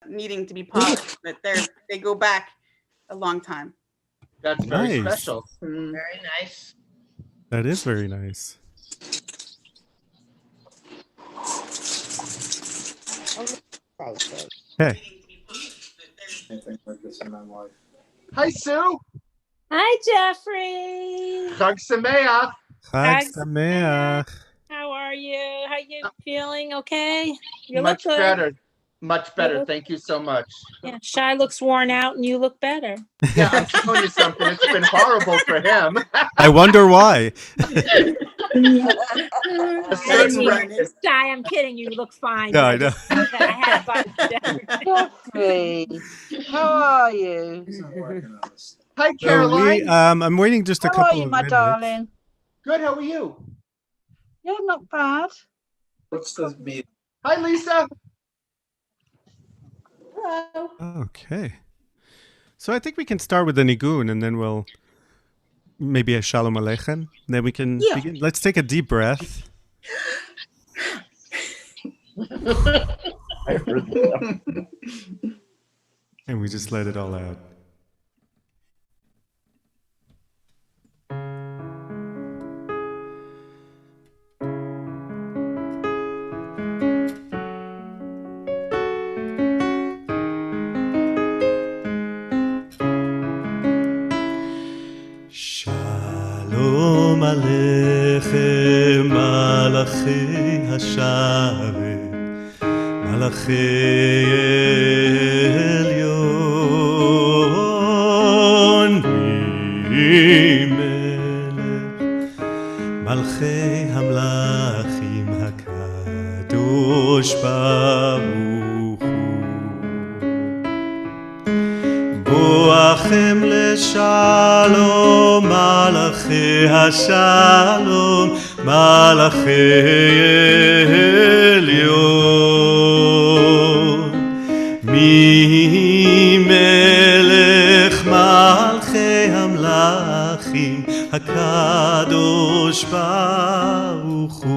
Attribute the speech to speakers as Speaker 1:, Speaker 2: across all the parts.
Speaker 1: needing to be polished, but they go back a long time.
Speaker 2: That's very
Speaker 3: Nice.
Speaker 2: special.
Speaker 4: Very nice.
Speaker 3: That is very nice. Hey.
Speaker 5: Anything like this in my life.
Speaker 2: Hi, Sue.
Speaker 6: Hi, Jeffrey.
Speaker 2: Chag Sameach.
Speaker 3: Chag Sameach.
Speaker 6: How are you? How you feeling? Okay? You
Speaker 2: Much
Speaker 6: look good.
Speaker 2: better. Much better. Thank you so much.
Speaker 6: Yeah, Shai looks worn out and you look better.
Speaker 2: Yeah, I'm telling you something. It's been horrible for him.
Speaker 3: I wonder why.
Speaker 6: Shai, I'm kidding. You look fine.
Speaker 3: No, I know.
Speaker 6: I had
Speaker 7: Jeffrey, how are you?
Speaker 2: Hi,
Speaker 3: So
Speaker 2: Caroline.
Speaker 3: I'm waiting just a
Speaker 7: How
Speaker 3: couple
Speaker 7: are you,
Speaker 3: of
Speaker 7: my
Speaker 3: minutes.
Speaker 7: darling?
Speaker 2: Good. How are you?
Speaker 7: Yeah, not bad.
Speaker 5: What's this mean?
Speaker 2: Hi, Lisa.
Speaker 6: Hello.
Speaker 3: Okay. So I think we can start with the Nigun and then we'll maybe a Shalom Aleichem. Then we can begin. Let's take a deep breath.
Speaker 5: I heard that.
Speaker 3: And we just let it all out. Shalom Aleichem Malachei Hasharet Malachei Elyon Melech Malchei Hamlachim HaKadosh Baruch Hu Boachem Leshalom Malachei Hashalom Malachei Elyon Melech Malchei Hamlachim HaKadosh Baruch Hu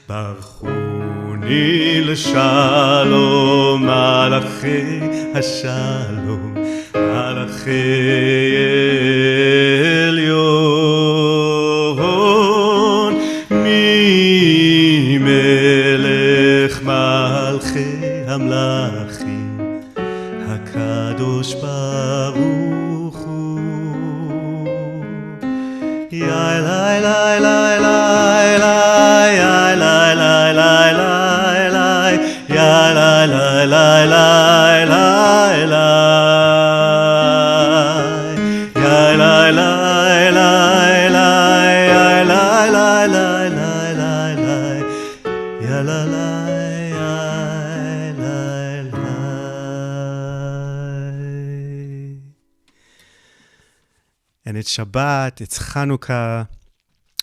Speaker 3: Baruchuni Leshalom Malachei Hashalom Malachei Elyon Melech Malchei Hamlachim HaKadosh Baruch Hu Yai lai lai lai lai lai Yai lai lai lai lai lai Yai lai lai lai lai lai lai Yai lai lai lai lai Yai lai lai lai lai lai lai Yai lai lai lai. And it's Shabbat, it's Hanukkah.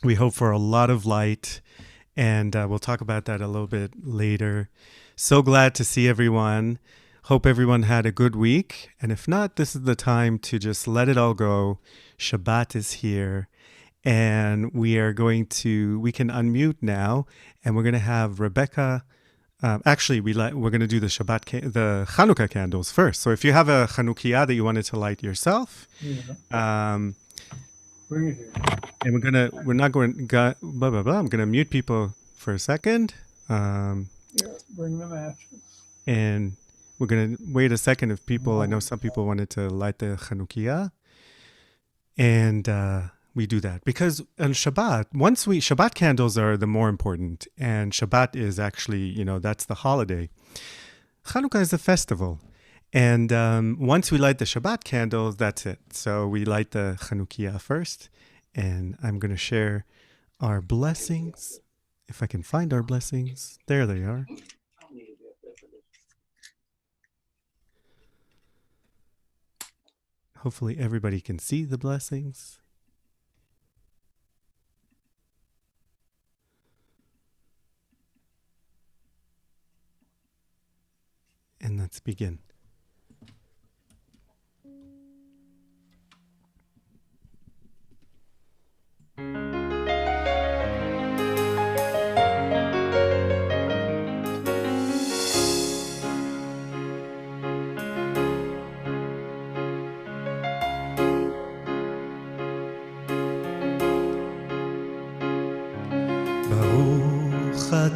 Speaker 3: We hope for a lot of light, and we'll talk about that a little bit later. So glad to see everyone. Hope everyone had a good week. And if not, this is the time to just let it all go. Shabbat is here. And we can unmute now, and we're going to have Rebecca. Actually, we're going to do the the Hanukkah candles first. So if you have a Chanukiah that you wanted to light yourself,
Speaker 5: Bring it here.
Speaker 3: and I'm going to mute people for a second.
Speaker 5: Bring the matches.
Speaker 3: And we're going to wait a second if people, I know some people wanted to light the Chanukiah. And we do that because on Shabbat, Shabbat candles are the more important. And Shabbat is actually, that's the holiday. Hanukkah is a festival. And once we light the Shabbat candles, that's it. So we light the Chanukiah first. And I'm going to share our blessings. If I can find our blessings. There they are. Hopefully everybody can see the blessings. And let's begin.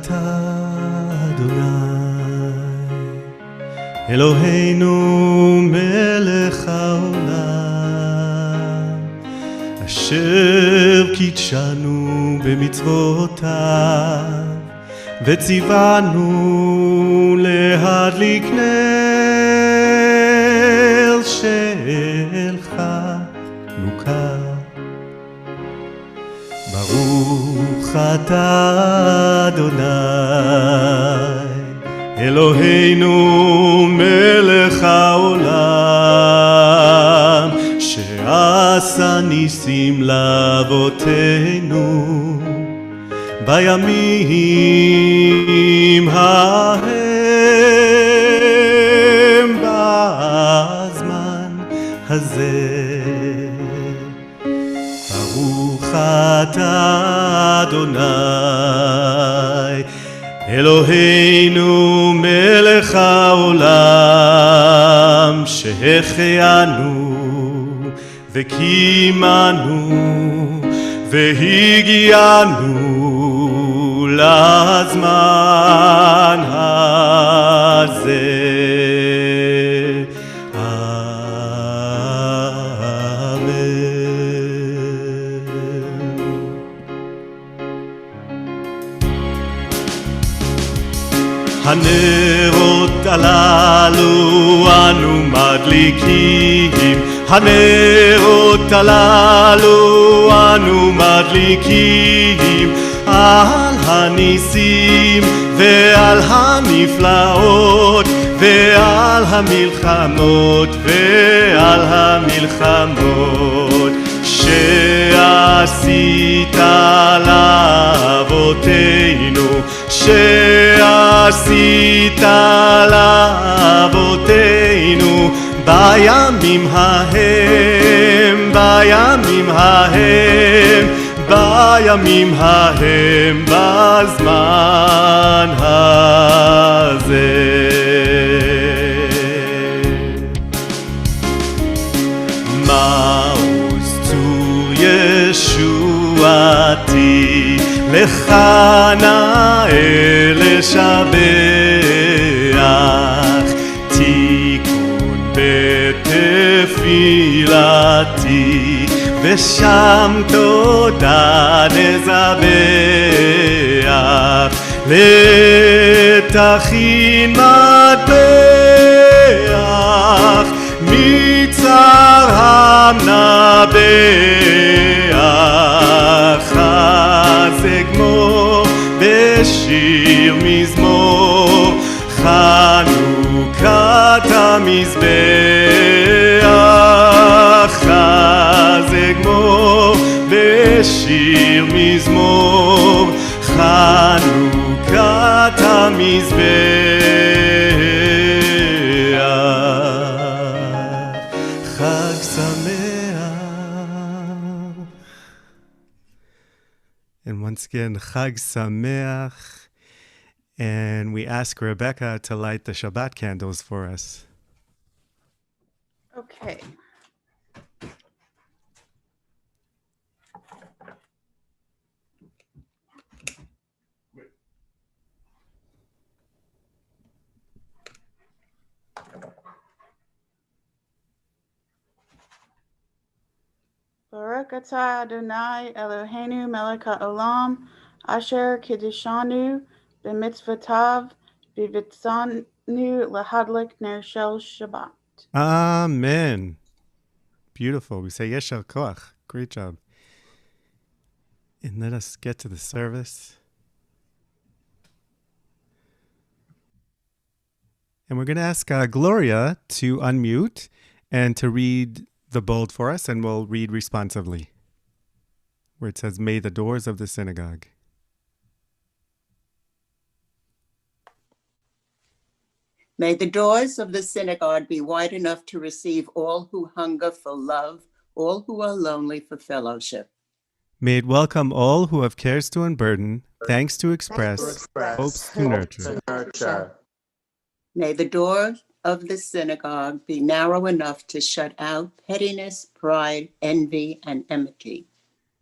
Speaker 3: אתה אדוני אלוהינו מלך העולם אשר קידשנו במצוותיו וציוונו להדליק נר של חנוכה ברוך אתה אדוני אלוהינו מלך העולם שעשה ניסים לאבותינו בימים ההם בזמן הזה ברוך אתה אדוני אלוהינו מלך העולם שהחיינו וקיימנו והגיענו לזמן הזה הנרות הללו אנו מדליקים הנרות הללו אנו מדליקים על הניסים ועל הנפלאות ועל המלחמות שעשית לאבותינו שעשית לאבותינו בימים ההם בזמן הזה מעוז צור ישועתי לך נאה לשבח תיקון בתפילתי ושם תודה נזבח לתכין מטבח מצר המנבח חזק גמור בשיר מזמור חנוכת המזבח חזק גמור בשיר מזמור חנוכת המזבח חג שמח. And once again, Chag Sameach. And we ask Rebecca to light the Shabbat candles for us.
Speaker 1: Okay. Baruch atah Adonai Eloheinu melech haolam asher kiddushanu b'mitzvotav v'vitzanu lahadlik ner shel Shabbat.
Speaker 3: Amen. Beautiful. We say Yeshar Koach. Great job. And let us get to the service. And we're going to ask Gloria to unmute and to read the bold for us, and we'll read responsively, where it says, "May the doors of the synagogue."
Speaker 4: May the doors of the synagogue be wide enough to receive all who hunger for love, all who are lonely for fellowship.
Speaker 3: May it welcome all who have cares to unburden, thanks to express, hopes to nurture.
Speaker 4: May the door of the synagogue be narrow enough to shut out pettiness, pride, envy, and enmity.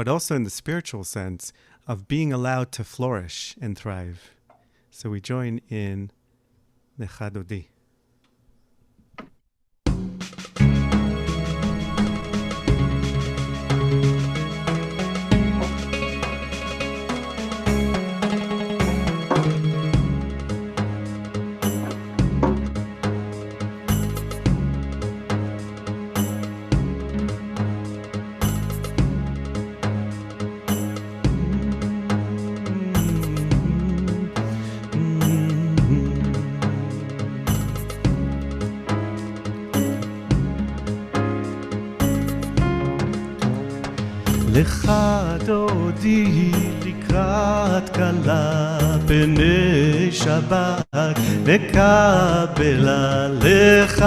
Speaker 3: but also in the spiritual sense of being allowed to flourish and thrive. So we join in Lecha Dodi. לך דודי לקראת כלה פני שבת נקבלה לך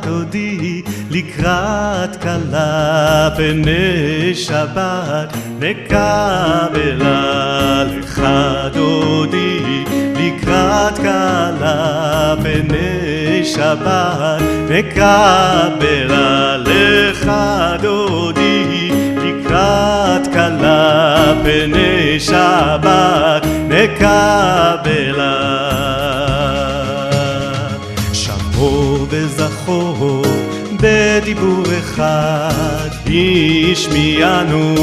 Speaker 3: דודי לקראת כלה פני שבת נקבלה לך דודי לקראת כלה פני שבת נקבלה לך דודי לקראת כלה פני שבת נקבלה שמור וזכור בדיבור אחד השמיענו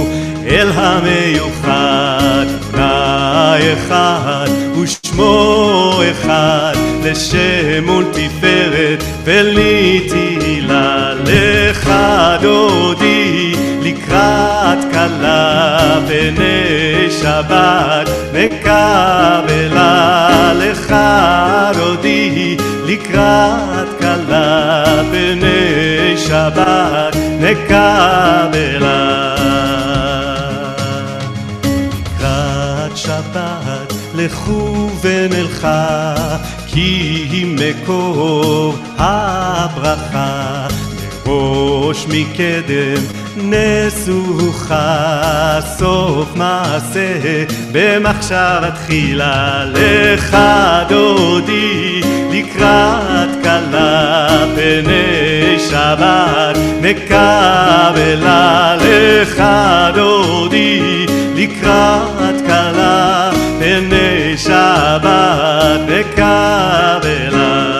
Speaker 3: אל המיוחד אדוני אחד ושמו אחד לשם ולתפארת ולתהילה לך דודי לקראת כלה פני שבת נקבלה לך דודי לקראת כלה פני שבת נקבלה לקראת שבת לכו ונלכה כי היא מקור הברכה ראש מקדם נסוכה סוף מעשה במחשבה תחילה לך דודי לקראת כלה פני שבת נקבלה לך דודי לקראת כלה פני שבת נקבלה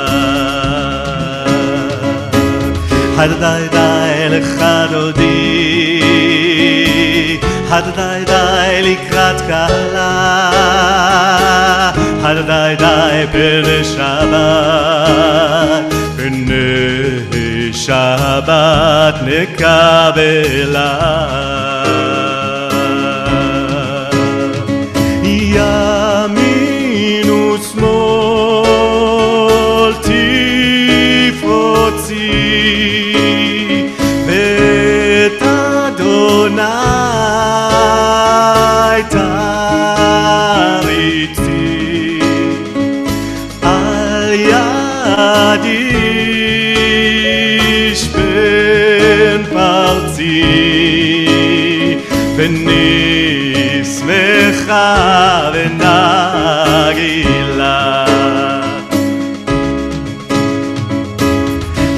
Speaker 3: הדדי די לך דודי הדדי די לקראת כלה הדדי די פני שבת פני שבת נקבלה ימין ושמאל תפרוצי ואת אדוני תריצי על יד איש בן פרצי ונשמחה ונגילה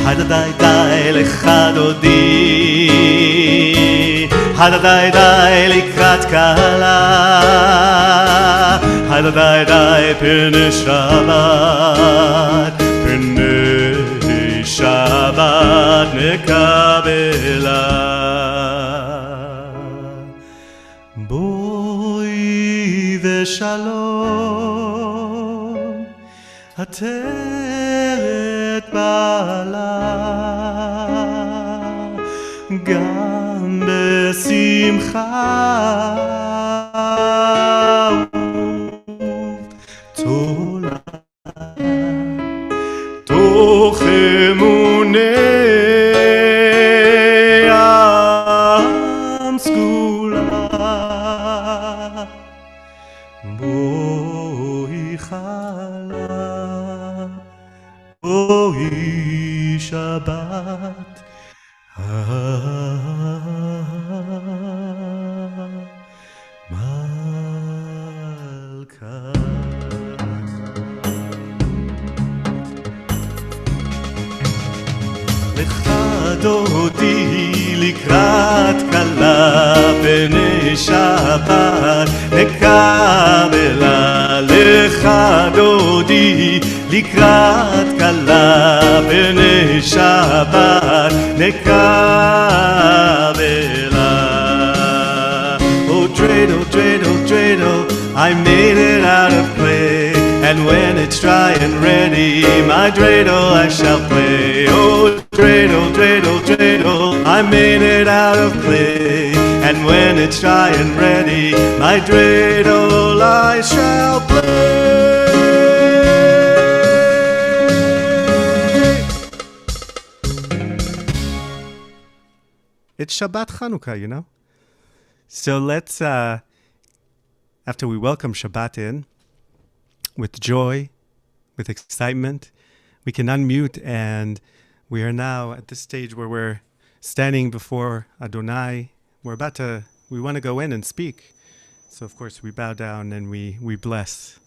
Speaker 3: הדדי די לך דודי הדדי די לקראת כלה הדדי די פני שבת פני שבת נקבלה בואי ושלום עטרת בעלה גם בשמחה ובתולה תוך אמוני עם סגולה בואי חלה בואי שבת מלכה לך דודי לקראת כלה פני שבת נקבלה לך דודי לקראת כלה פני שבת נקבלה. Oh dreidel, dreidel, dreidel, I made it out of clay, and when it's dry and ready, my dreidel I shall play. Oh dreidel, dreidel, dreidel, I made it out of clay, and when it's dry and ready, my dreidel I shall play. It's Shabbat Hanukkah, you know? So let's, after we welcome Shabbat in, with joy, with excitement, we can unmute, and we are now at this stage where we're standing before Adonai. We want to go in and speak. So of course we bow down and we bless.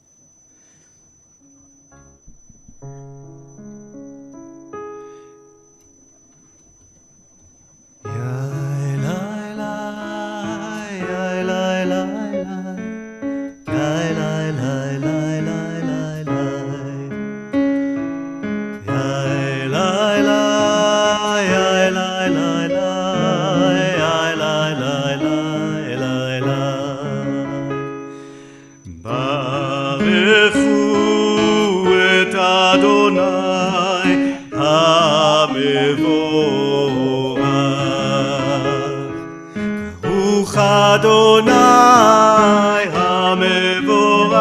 Speaker 3: Adonai המבורך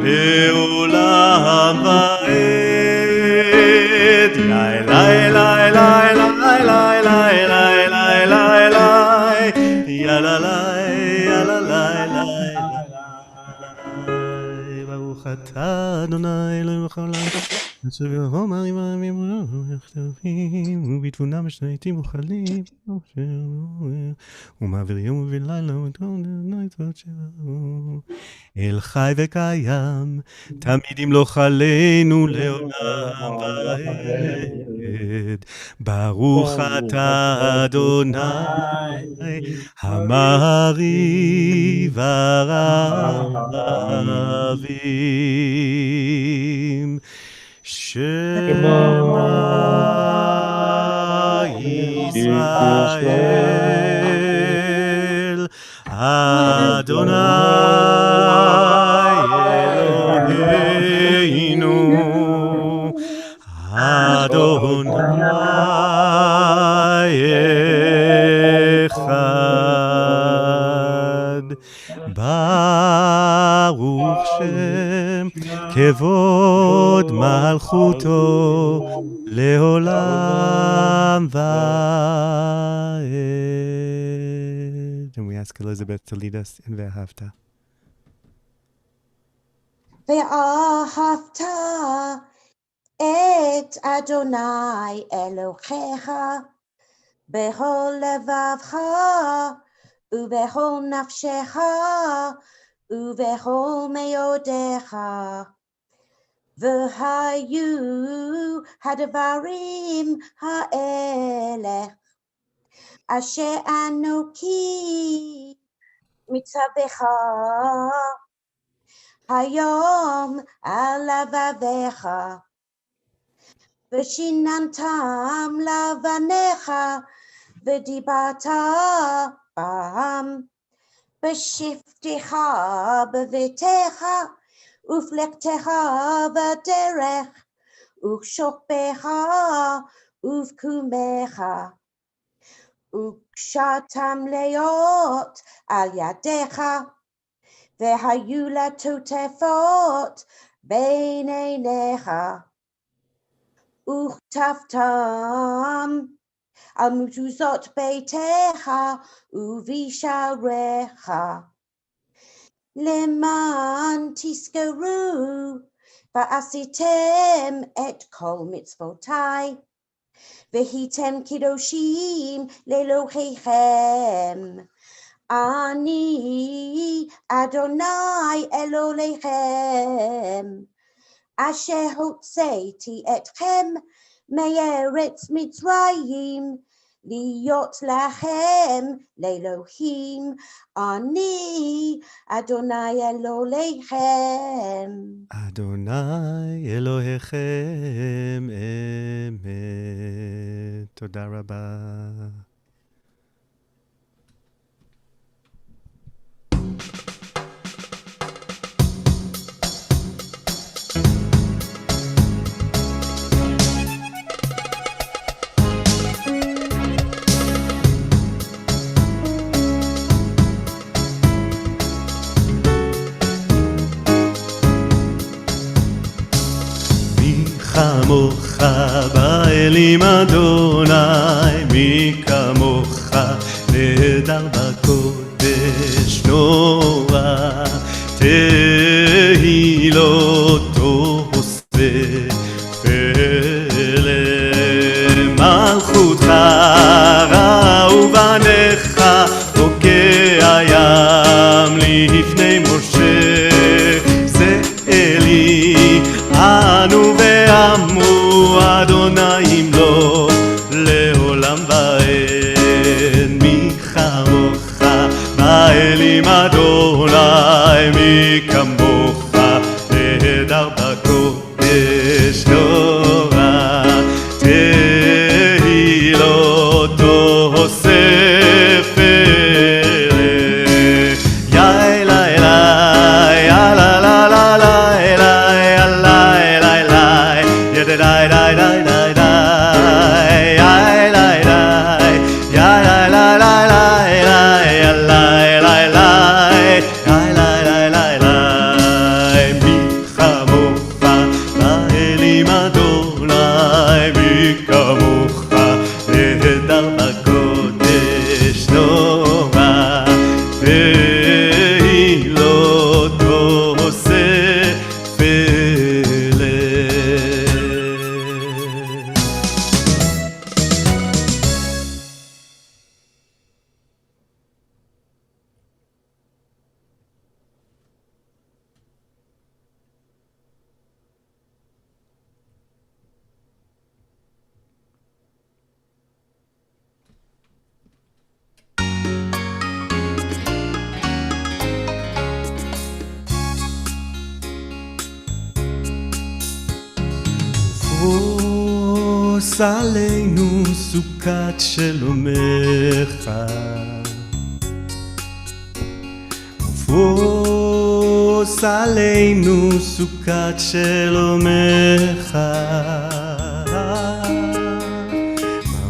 Speaker 3: לעולם ועד. לי לי לי לי לי לי לי לי לי יאללה לי יאללה לי לי ברוך אתה אדוני אלוהים בכל העולם ובתבונה משנייתים אוכלים ומעביר יום ולילה אל חי וקיים תמיד ימלוך עלינו לעולם ועד. ברוך אתה אדוני המעריב הרבים שמע ישראל אדוני אלוהינו אדוני אחד. ברוך שם כבוד מלכותו לעולם ועד. And we ask Elizabeth to lead us in Ve'ahavta.
Speaker 8: ואהבת את אדוני אלוהיך בכל לבבך ובכל נפשך ובכל מאודיך. והיו הדברים האלה אשר אנוכי מצווך היום על לבביך ושיננתם לבניך ודיברת בם בשבתך בביתך ופלגתך בדרך וכשוכבך ובקומך וקשרתם להיות על ידיך והיו לטוטפות בין עיניך וכתבתם על מזוזות ביתך ובשעריך למען תזכרו ועשיתם את כל מצוותיי והייתם קדושים לאלוהיכם. אני אדוני אלוהיכם אשר הוצאתי אתכם מארץ מצרים להיות לכם לאלוהים, אני אדוני אלוהיכם.
Speaker 3: אדוני אלוהיכם אמת. תודה רבה. כמוך באלים אדוני, מי כמוך נהדר בקודש נורא, תהילתו עושה פלא. מלכותך ראו בניך, בוקע ים לפני משה, זה אלי אנו ואמרו אדוני ימלוך לעולם ואין. מי כמוך באלים אדוני, מי כמוך נהדר בקודש נורא, תהילתו עושה פלא. יא לה לה יא לה לה לה לה פרוס עלינו סוכת שלומך, פרוס עלינו סוכת שלומך,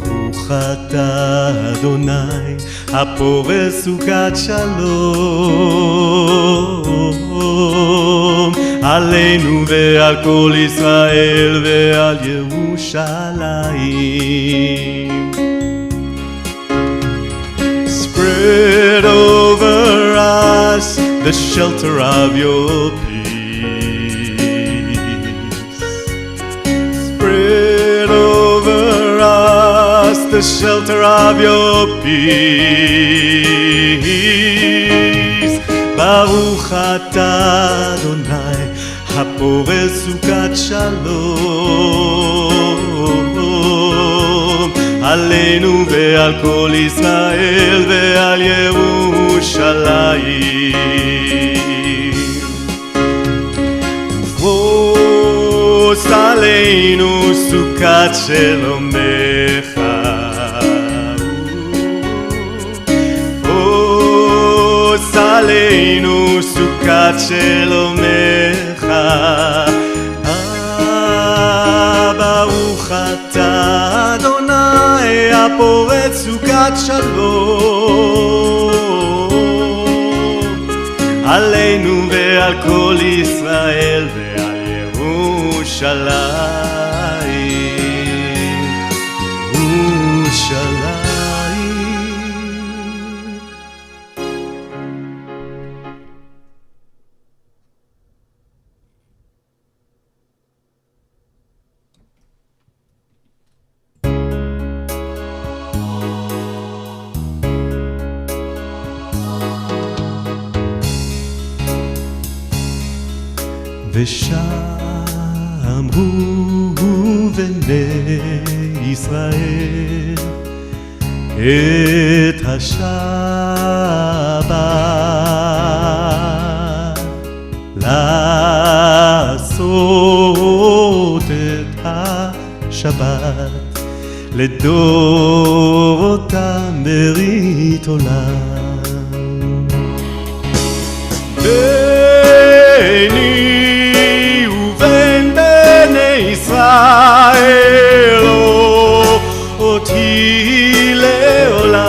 Speaker 3: ברוך אתה אדוני הפורס סוכת שלום, עלינו ועל כל ישראל ועל ירושלים. Spread over us the shelter of your peace. Spread over us the shelter of your peace. Baruch atah Adonai הפורס סוכת שלום, עלינו ועל כל ישראל ועל ירושלים. פרוס עלינו סוכת שלומך, פרוס עלינו סוכת שלומך, ברוך אתה אדוני הפורץ סוכת שלום, עלינו ועל כל ישראל ועל ירושלים. ירושלים. ושמעו בני ישראל את השבת, לעשות את השבת לדורותם ברית עולם. ביני ובין בני ישראל אותי לעולם,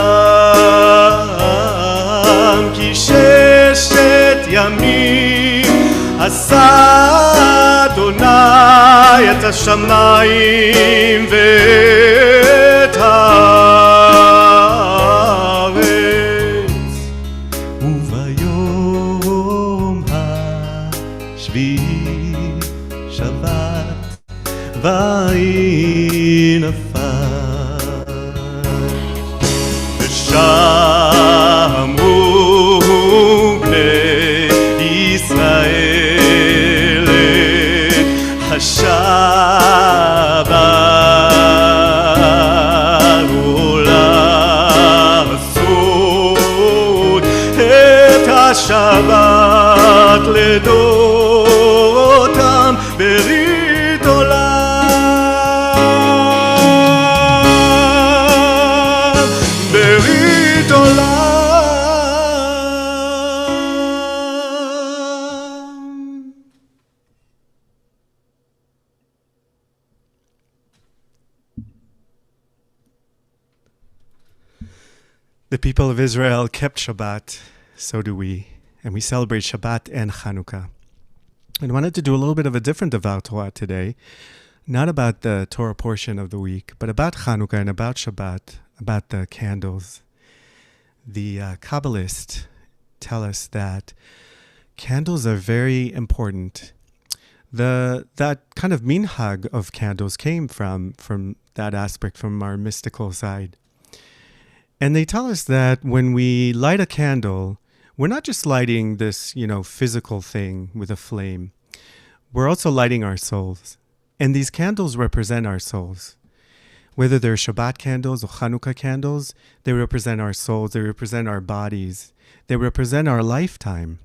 Speaker 3: כי ששת ימים עשה אדוני את השמיים ואת הארץ, וביום השביעי שבת ויהי נפש. ושמעו בני ישראל את השבת ולעשות את השבת לדורותם ברית עולם, ברית עולם. The people of Israel kept Shabbat, so do we, and we celebrate Shabbat and Hanukkah. And I wanted to do a little bit of a different devout Torah today, not about the Torah portion of the week, but about Hanukkah and about Shabbat, about the candles. The Kabbalists tell us that candles are very important. That kind of minhag of candles came from that aspect, from our mystical side. And they tell us that when we light a candle, we're not just lighting this, physical thing with a flame. We're also lighting our souls. And these candles represent our souls. Whether they're Shabbat candles or Hanukkah candles, they represent our souls, they represent our bodies, they represent our lifetime.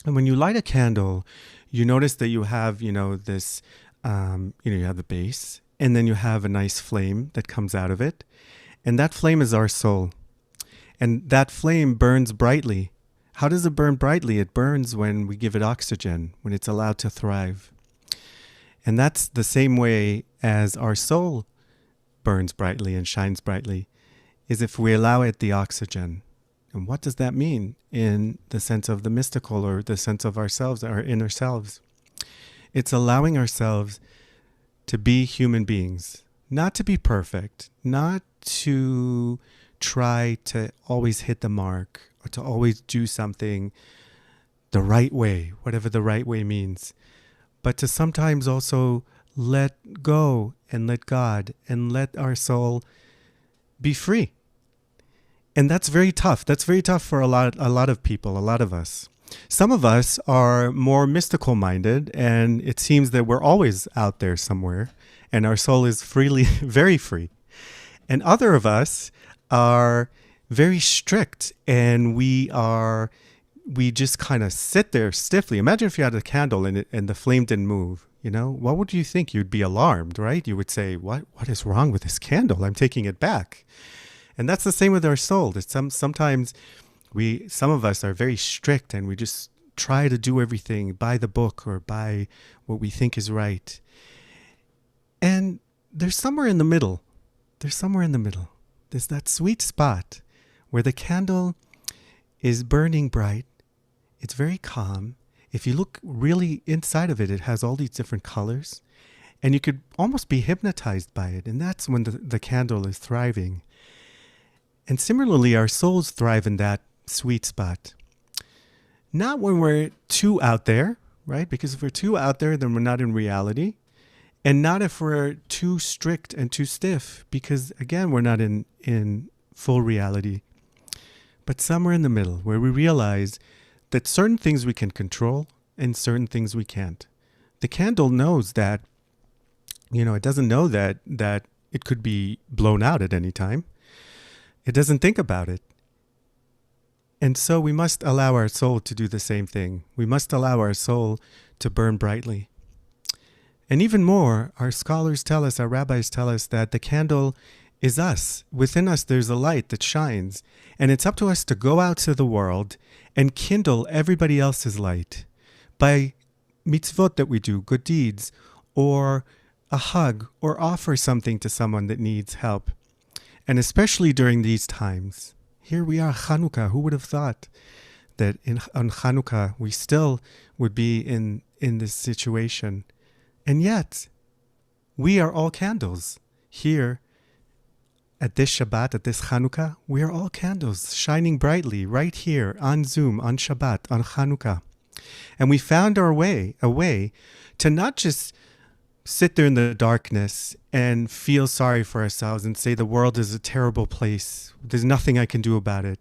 Speaker 3: And when you light a candle, you notice that you have, this, you have the base, and then you have a nice flame that comes out of it. And that flame is our soul. And that flame burns brightly. How does it burn brightly? It burns when we give it oxygen, when it's allowed to thrive. And that's the same way as our soul burns brightly and shines brightly, is if we allow it the oxygen. And what does that mean in the sense of the mystical or the sense of ourselves, our inner selves? It's allowing ourselves to be human beings, not to be perfect, not to try to always hit the mark or to always do something the right way, whatever the right way means, but to sometimes also let go and let God and let our soul be free. And that's very tough. That's very tough for a lot of people, a lot of us. Some of us are more mystical minded, and it seems that we're always out there somewhere, and our soul is freely, very free. And other of us are very strict, and we just kind of sit there stiffly. Imagine if you had a candle and the flame didn't move. What would you think? You'd be alarmed, right? You would say, what is wrong with this candle? I'm taking it back. And that's the same with our soul. Sometimes some of us are very strict, and we just try to do everything by the book or by what we think is right. And there's somewhere in the middle. There's that sweet spot where the candle is burning bright. It's very calm. If you look really inside of it, it has all these different colors, and you could almost be hypnotized by it. And that's when the candle is thriving. And similarly, our souls thrive in that sweet spot. Not when we're too out there, right? Because if we're too out there, then we're not in reality. And not if we're too strict and too stiff, because again, we're not in full reality. But somewhere in the middle, where we realize that certain things we can control and certain things we can't. The candle knows that, it doesn't know that it could be blown out at any time. It doesn't think about it. And so we must allow our soul to do the same thing. We must allow our soul to burn brightly. And even more, our scholars tell us, our rabbis tell us that the candle is us. Within us, there's a light that shines. And it's up to us to go out to the world and kindle everybody else's light by mitzvot that we do, good deeds, or a hug, or offer something to someone that needs help. And especially during these times. Here we are, Hanukkah. Who would have thought that on Hanukkah we still would be in this situation? And yet, we are all candles. Here, at this Shabbat, at this Hanukkah, we are all candles, shining brightly right here on Zoom, on Shabbat, on Hanukkah. And we found a way to not just sit there in the darkness and feel sorry for ourselves and say the world is a terrible place. There's nothing I can do about it.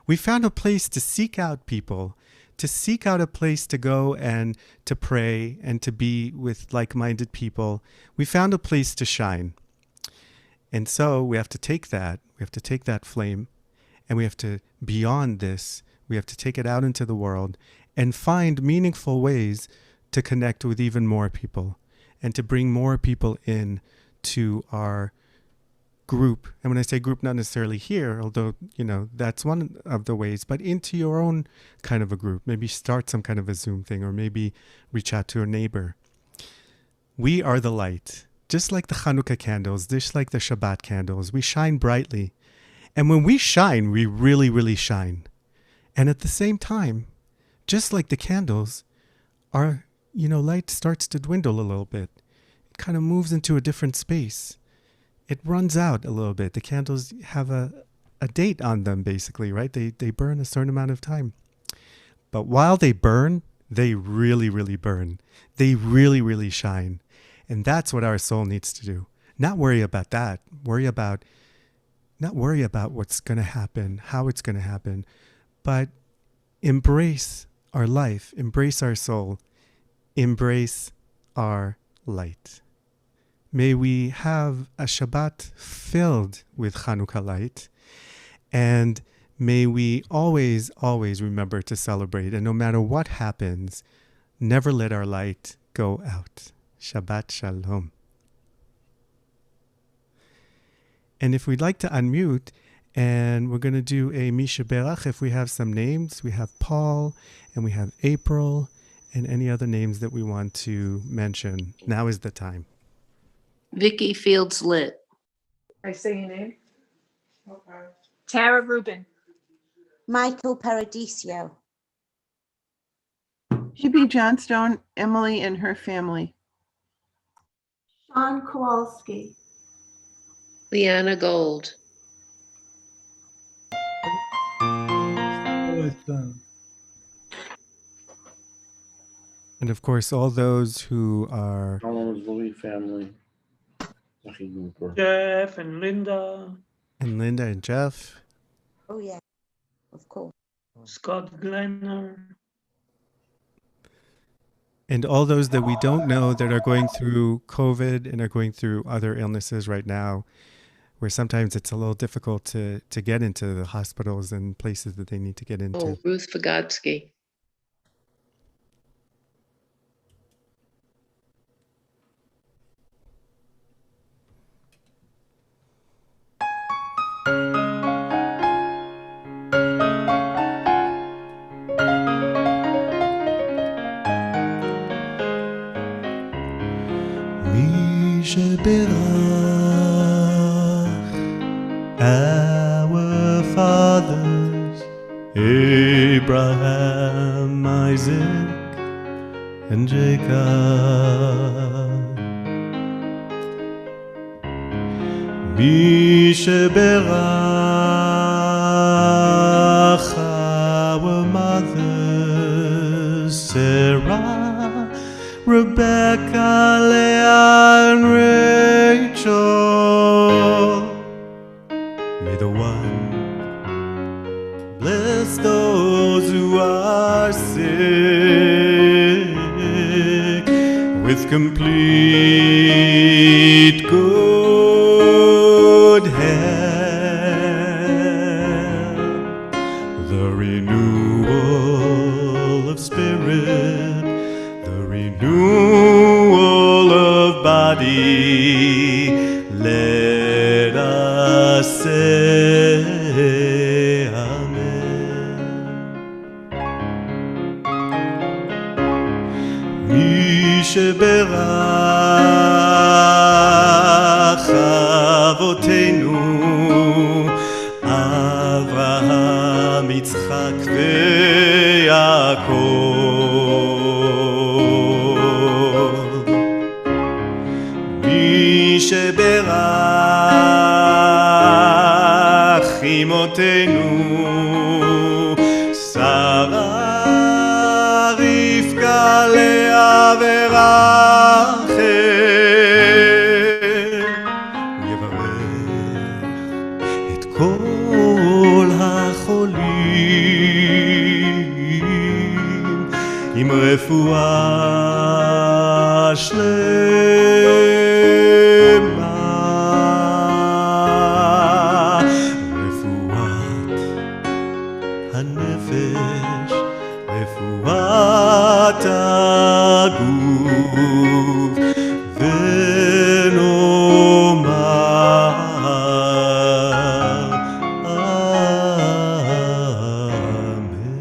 Speaker 3: We found a place to seek out people, to seek out a place to go and to pray and to be with like-minded people. We found a place to shine. And so we have to take that. We have to take that flame and we have to, beyond this, we have to take it out into the world and find meaningful ways to connect with even more people and to bring more people in to our group. And when I say group, not necessarily here, although, that's one of the ways, but into your own kind of a group. Maybe start some kind of a Zoom thing, or maybe reach out to a neighbor. We are the light. Just like the Hanukkah candles, just like the Shabbat candles, we shine brightly. And when we shine, we really, really shine. And at the same time, just like the candles, our light starts to dwindle a little bit. It kind of moves into a different space. It runs out a little bit. The candles have a date on them, basically, right? They burn a certain amount of time. But while they burn, they really, really burn. They really, really shine. And that's what our soul needs to do. Not worry about that. Not worry about what's going to happen, how it's going to happen, but embrace our life, embrace our soul, embrace our light. May we have a Shabbat filled with Hanukkah light, and may we always, always remember to celebrate, and no matter what happens, never let our light go out. Shabbat Shalom. And if we'd like to unmute, and we're going to do a Misha Berach, if we have some names, we have Paul, and we have April, and any other names that we want to mention. Now is the time.
Speaker 9: Vicky Fields Lit.
Speaker 10: I say your name?
Speaker 6: Okay. Tara Rubin.
Speaker 8: Michael Paradiso.
Speaker 10: Hebe Johnstone, Emily and her family.
Speaker 11: Sean Kowalski.
Speaker 9: Leanna Gold.
Speaker 3: And of course, all those who are...
Speaker 5: Louis family.
Speaker 12: Jeff and Linda.
Speaker 3: And Linda and Jeff.
Speaker 8: Oh, yeah, of course.
Speaker 12: Scott Glenner.
Speaker 3: And all those that we don't know that are going through COVID and are going through other illnesses right now, where sometimes it's a little difficult to get into the hospitals and places that they need to get into.
Speaker 9: Oh, Ruth Fagotsky.
Speaker 3: Our fathers, Abraham, Isaac, and Jacob. Misheberach, our mothers, Sarah, Rebecca, Leah, and Rachel. May the one bless those who are sick with complete good health. עמדי לנשא אמן. מי שברך אבותינו אברהם יצחק ויעקב, מי שברך אמותינו שרה רבקה לאה ורחל, הוא יברך את כל החולים עם רפואה שלמה, רפואת הנפש, רפואת הגוף, ונאמר amen.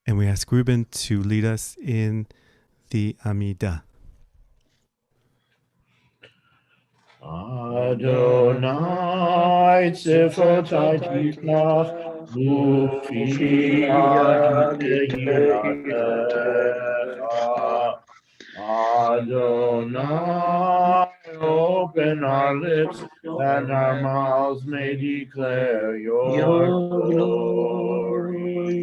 Speaker 3: And we ask Ruben to lead us in the Amidah.
Speaker 5: Adonai tzifotai tiklach Mufiyad Tehillah. Adonai, open our lips, and our mouths may declare your glory.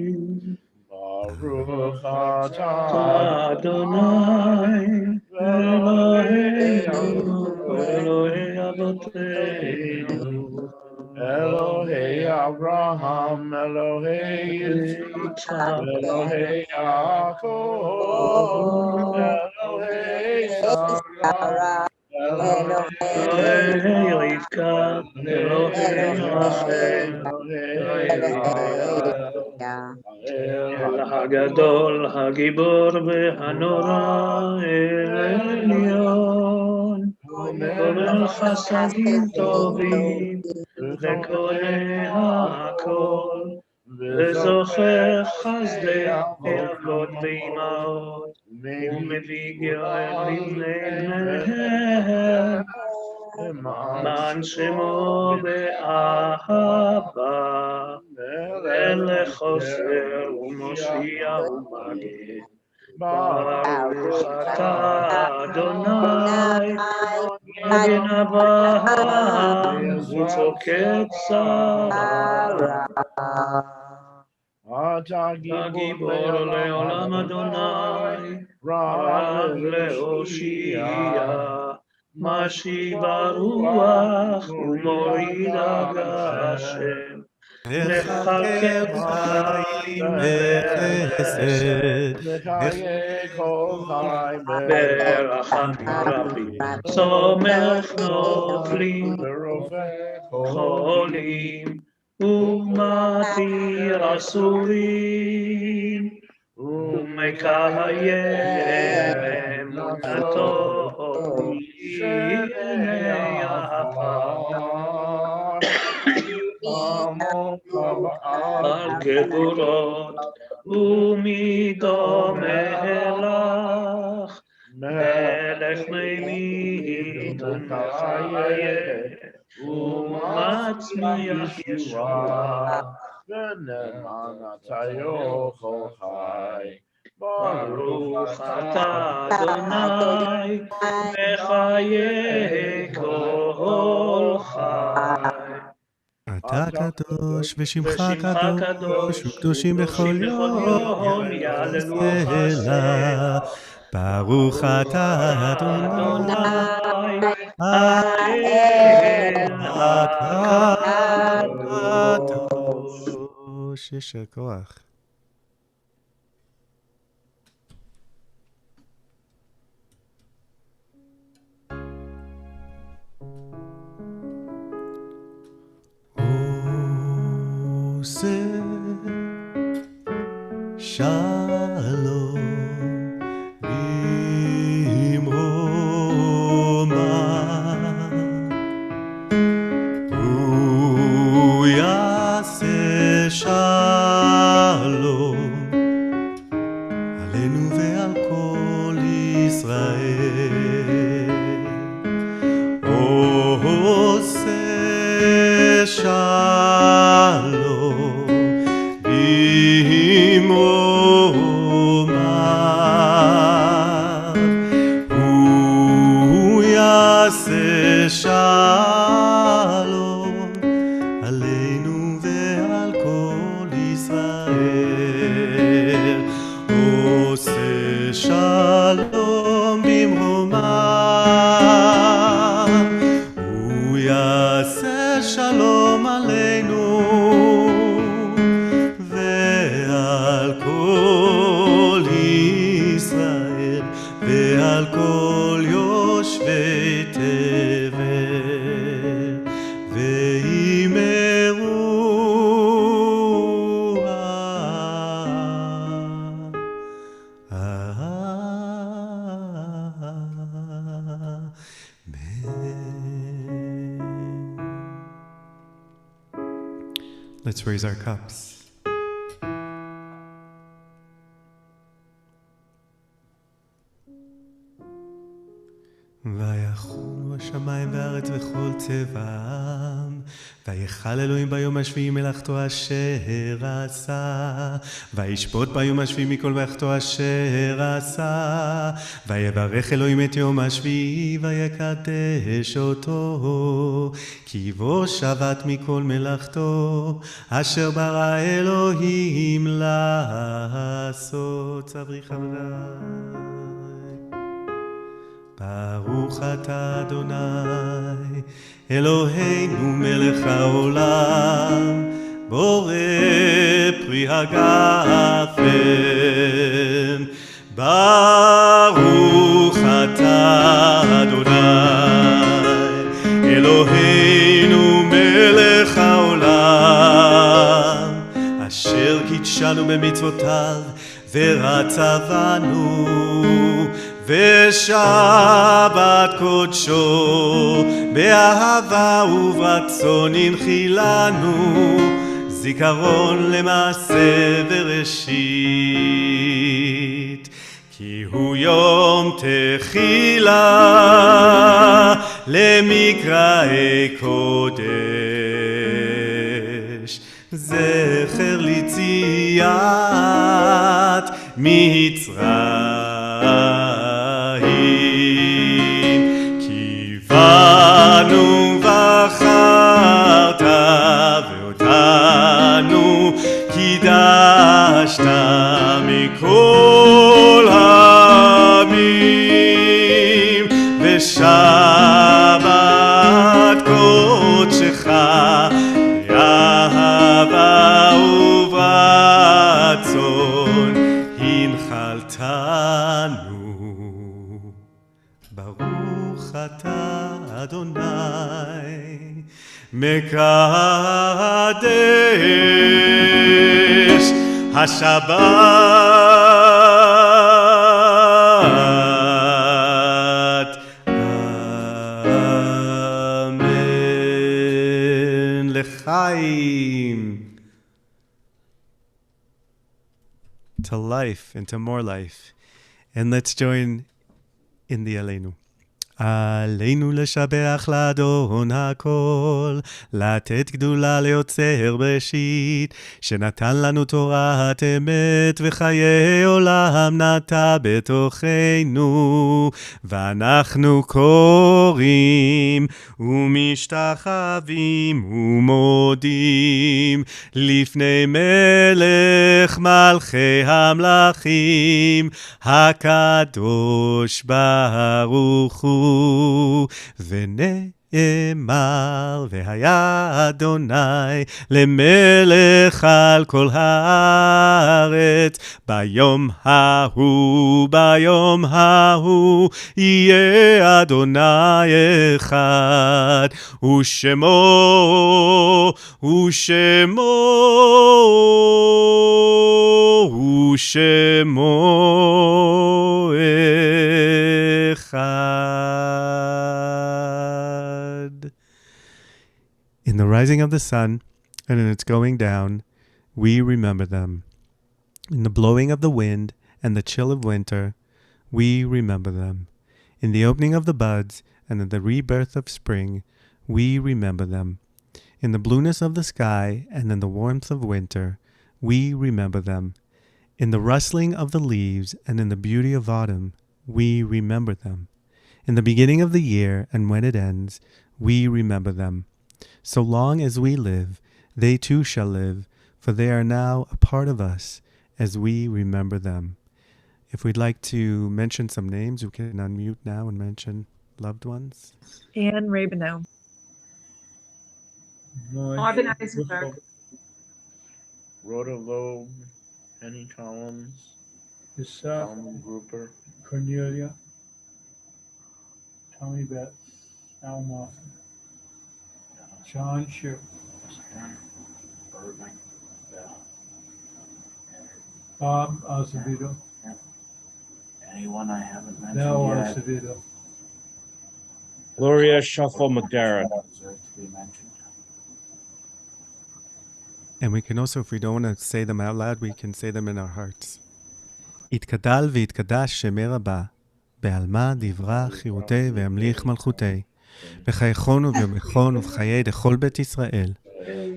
Speaker 5: Baruch atah
Speaker 12: Adonai,
Speaker 5: Eloheinu,
Speaker 12: Elohei Avotenu,
Speaker 5: Elohei Abraham, Elohei Yitzchak, Elohei Yaakov, Elohei Sarah,
Speaker 12: Elohei Rivka, Elohei Rachel, אל הגדול, הגיבור והנורא, אל עליון, כולל חסדים טובים, וקונה הכל, וזוכר חסדי אבות ואימהות, ומביא גאולים לבניהם, למען שמו באהבה, ולחוסר ומושיע ומגן. ברוך אתה אדוני, מגן אברהם וצוקד שרה. הגיבור לעולם אדוני, רב להושיע, משיב הרוח ומוריד הגשם. מחכה חיים בחסד,
Speaker 5: מחיה כל חי
Speaker 12: ברחמים רבים, סומך נופלים,
Speaker 5: ורופא
Speaker 12: חולים, ומתיר אסורים, ומקיים אמונתו משני עפר. על גבורות ומדומה לך, מלך מימית ומחיה, ומצמיח ישועה.
Speaker 5: ונאמנתיו כל חי.
Speaker 12: ברוך אתה אדוני, מחיי כל חי.
Speaker 3: אתה קדוש ושמך קדוש וקדושים בכל יום יעללו סלע. ברוך אתה אדוני האל הקדוש. יישר כוח. עושה שלום ועל כל ישראל. עושה שלום במרומיו, הוא יעשה שלום עלינו ועל כל ישראל. עושה שלום במרומיו, הוא יעשה שלום עלינו ועל כל ישראל ועל כל יושבי תבל, ואמרו Let's raise our cups. ויחולו השמיים והארץ וכל צבעם, ויחל אלוהים ביום השביעי מלאכתו אשר עשה, וישפוט ביום השביעי מכל מלאכתו אשר עשה, ויברך אלוהים את יום השביעי ויקדש אותו, כי בו שבת מכל מלאכתו אשר ברא אלוהים לעשות. צברי חבריי. ברוך אתה אדוני אלוהינו מלך העולם, בורא פרי הגפן. ברוך אתה אדוני אלוהינו מלך העולם, אשר קידשנו במצוותיו ורצה בנו, ושבת קודשו באהבה וברצון הנחילנו, זיכרון למעשה בראשית. כי הוא יום תחילה למקראי קודש, זכר ליציאת מצרים. כי בנו בחרת ואותנו קידשת מכל העמים, ושבת קודשך באהבה וברצון הנחלתנו. ברוך אתה אדוני מקדש השבת. אמן. לחיים. To life and to more life. And let's join in the Aleinu. עלינו לשבח לאדון הכל, לתת גדולה ליוצר בראשית, שנתן לנו תורת אמת וחיי עולם נטע בתוכנו, ואנחנו קוראים ומשתחווים ומודים לפני מלך מלכי המלכים, הקדוש ברוך הוא. ונאמר והיה אדוני למלך על כל הארץ, ביום ההוא יהיה אדוני אחד, ושמו אחד. In the rising of the sun and in its going down, we remember them. In the blowing of the wind and the chill of winter, we remember them. In the opening of the buds and in the rebirth of spring, we remember them. In the blueness of the sky and in the warmth of winter, we remember them. In the rustling of the leaves and in the beauty of autumn, we remember them. In the beginning of the year and when it ends, we remember them. So long as we live, they too shall live, for they are now a part of us as we remember them. If we'd like to mention some names, we can unmute now and mention loved ones.
Speaker 11: Anne Rabinow.
Speaker 5: Marvin Eisenberg. Rhoda Loeb, Penny Collins, Solomon Grouper,
Speaker 13: Cornelia, Tommy Betts, Al Moffat, John Shue, Bob Azevedo,
Speaker 5: anyone I haven't mentioned
Speaker 13: Mel
Speaker 5: yet.
Speaker 13: Azevedo,
Speaker 5: Gloria Shuffle McDarrett.
Speaker 3: And we can also, if we don't want to say them out loud, we can say them in our hearts. יתגדל ויתקדש שמי רבה, בעלמא דברה חירותי והמליך מלכותי, בחייכון וביומכון ובחיי דכל בית ישראל,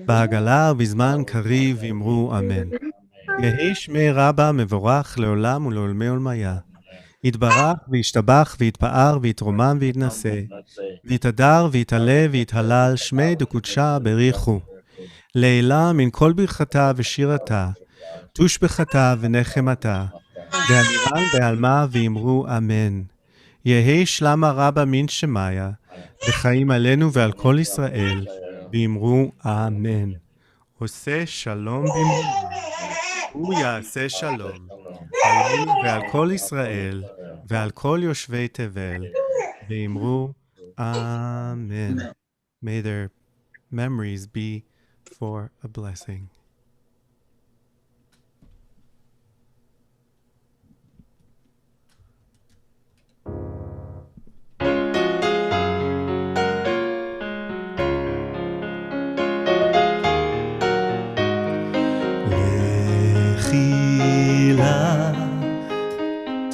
Speaker 3: בעגלה ובזמן קריב אמרו אמן. יהי שמי רבה מבורך לעולם ולעולמי עולמיה. יתברך וישתבח ויתפאר ויתרומם ויתנשא, ויתהדר ויתעלה ויתהלל שמי דקודשה בריחו. לעילה מן כל ברכתה ושירתה, תושבחתה ונחמתה, ואמירן בעלמה ואמרו אמן. יהי שלמה רבה מן שמיה, וחיים עלינו ועל כל ישראל, ואמרו אמן. עושה שלום במרומה, הוא יעשה שלום, עלינו ועל כל ישראל, ועל כל יושבי תבל, ואמרו אמן. May their memories be for a blessing.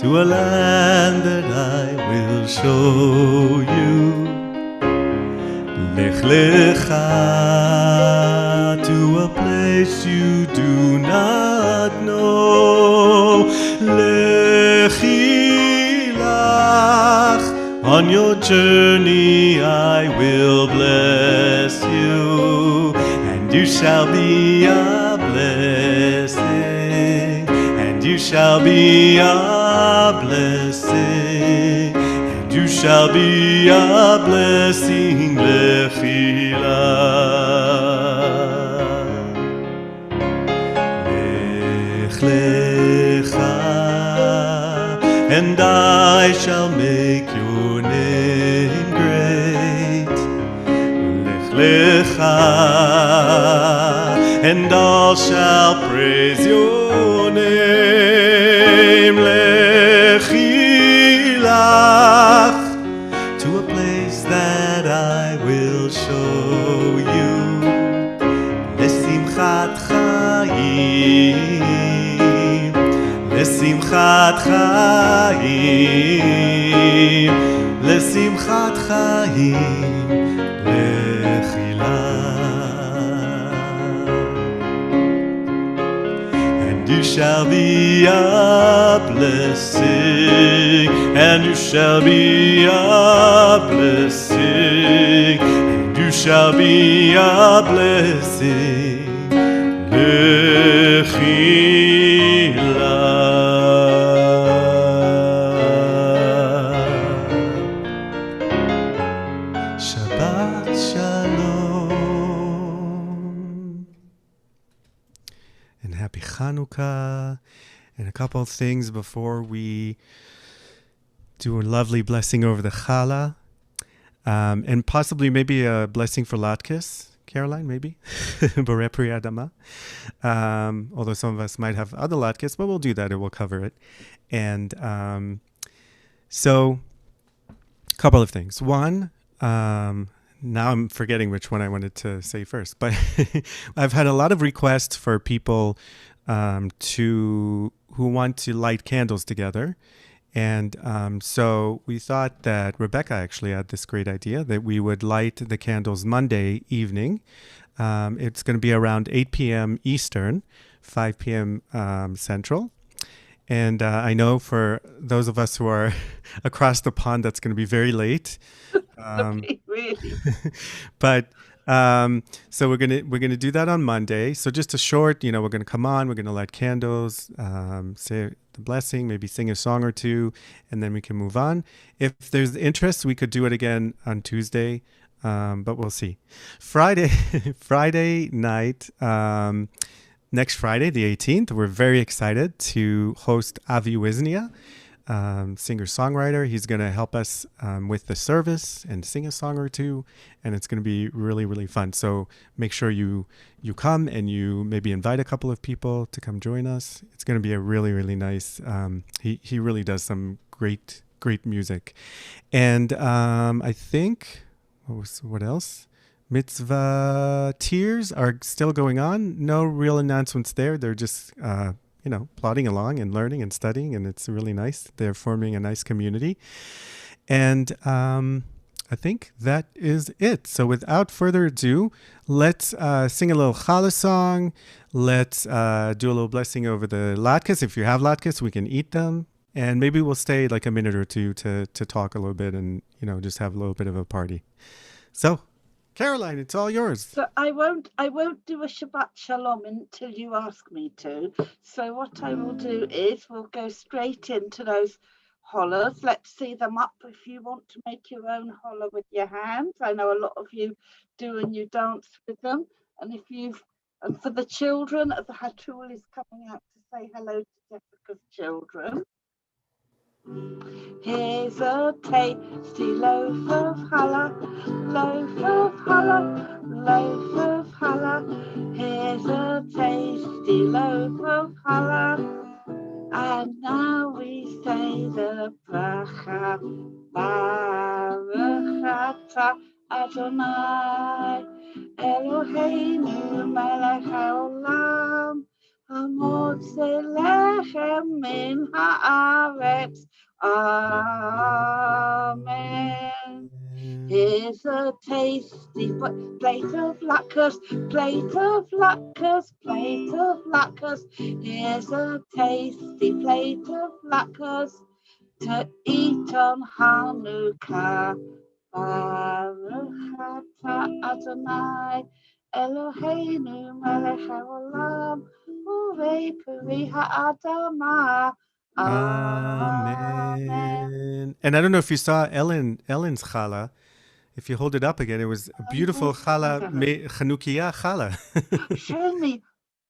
Speaker 3: To a land that I will show you. Lech lecha to a place you do not know. Lechi lach, on your journey I will bless you, and you shall be a blessing, and you shall be a blessing, and you shall be a blessing. Lechi lach, lech lecha, and I shall make your name great. Lech lecha, and all shall praise your name. Lechi lach, to a place that I will show you. Lesimchat chaim, lesimchat chaim, lesimchat chaim. Lechi lach, and you shall be a blessing, and you shall be a blessing, and you shall be a blessing. Lechi lach. Shabbat Shalom. And happy Hanukkah. And a couple of things before we do a lovely blessing over the challah. And possibly maybe a blessing for latkes, Caroline, maybe? Borei Pri Adama. Although some of us might have other latkes, but we'll do that or we'll cover it. And so, a couple of things. One, now I'm forgetting which one I wanted to say first, but I've had a lot of requests for people who want to light candles together. And so we thought that Rebecca actually had this great idea that we would light the candles Monday evening. It's going to be around 8 p.m. Eastern, 5 p.m. Central. And I know for those of us who are across the pond, that's going to be very late.
Speaker 7: Really?
Speaker 3: But so we're gonna do that on Monday. So just a short, we're gonna come on, we're gonna light candles, say the blessing, maybe sing a song or two, and then we can move on. If there's interest, we could do it again on Tuesday, but we'll see. Friday night. Next Friday, the 18th, we're very excited to host Avi Wisnia, singer-songwriter. He's going to help us with the service and sing a song or two, and it's going to be really, really fun. So make sure you come and you maybe invite a couple of people to come join us. It's going to be a really, really nice. He really does some great music, and I think what else? Mitzvah Tears are still going on. No real announcements there. They're just, plodding along and learning and studying, and it's really nice. They're forming a nice community. And I think that is it. So without further ado, let's sing a little challah song. Let's do a little blessing over the latkes. If you have latkes, we can eat them. And maybe we'll stay like a minute or two to talk a little bit and, just have a little bit of a party. So, Caroline, it's all yours.
Speaker 7: So I won't do a Shabbat Shalom until you ask me to. So what I will do is we'll go straight into those hollers. Let's see them up if you want to make your own holler with your hands. I know a lot of you do and you dance with them. And and for the children, the Hatul is coming out to say hello to Jessica's children. Here's a tasty loaf of challah, loaf of challah, loaf of challah. Here's a tasty loaf of challah. And now we say the bracha, Baruch atah Adonai, Eloheinu melech haolam, hamotze lechem min haaretz. Amen. Here's a tasty plate of latkes, plate of latkes, plate of latkes. Here's a tasty plate of latkes to eat on Hanukkah. Baruch atah Adonai, Eloheinu melech haolam, urei peri ha'adamah.
Speaker 3: Amen. And I don't know if you saw Ellen's challah. If you hold it up again, it was a beautiful challah, Chanukiah challah.
Speaker 7: Show me.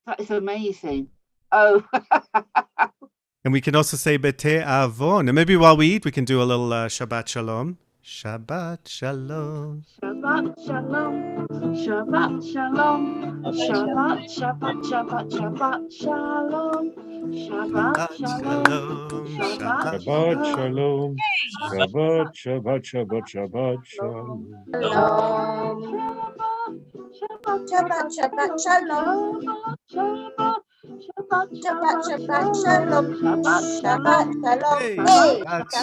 Speaker 7: That is amazing. Oh.
Speaker 3: And we can also say Bete Avon. And maybe while we eat, we can do a little Shabbat Shalom. Shabbat Shalom.
Speaker 7: Shabbat Shalom. Shabbat Shalom. Shabbat, Shabbat, Shabbat, Shabbat Shalom. Shabbat Shalom.
Speaker 5: Shabbat Shalom. Shabbat, Shabbat, Shabbat, Shabbat Shalom.
Speaker 8: Shabbat, Shabbat, Shalom.
Speaker 7: Shabbat,
Speaker 8: Shabbat, Shabbat, Shalom. Shabbat, Shalom.
Speaker 3: Hey,
Speaker 8: Hey.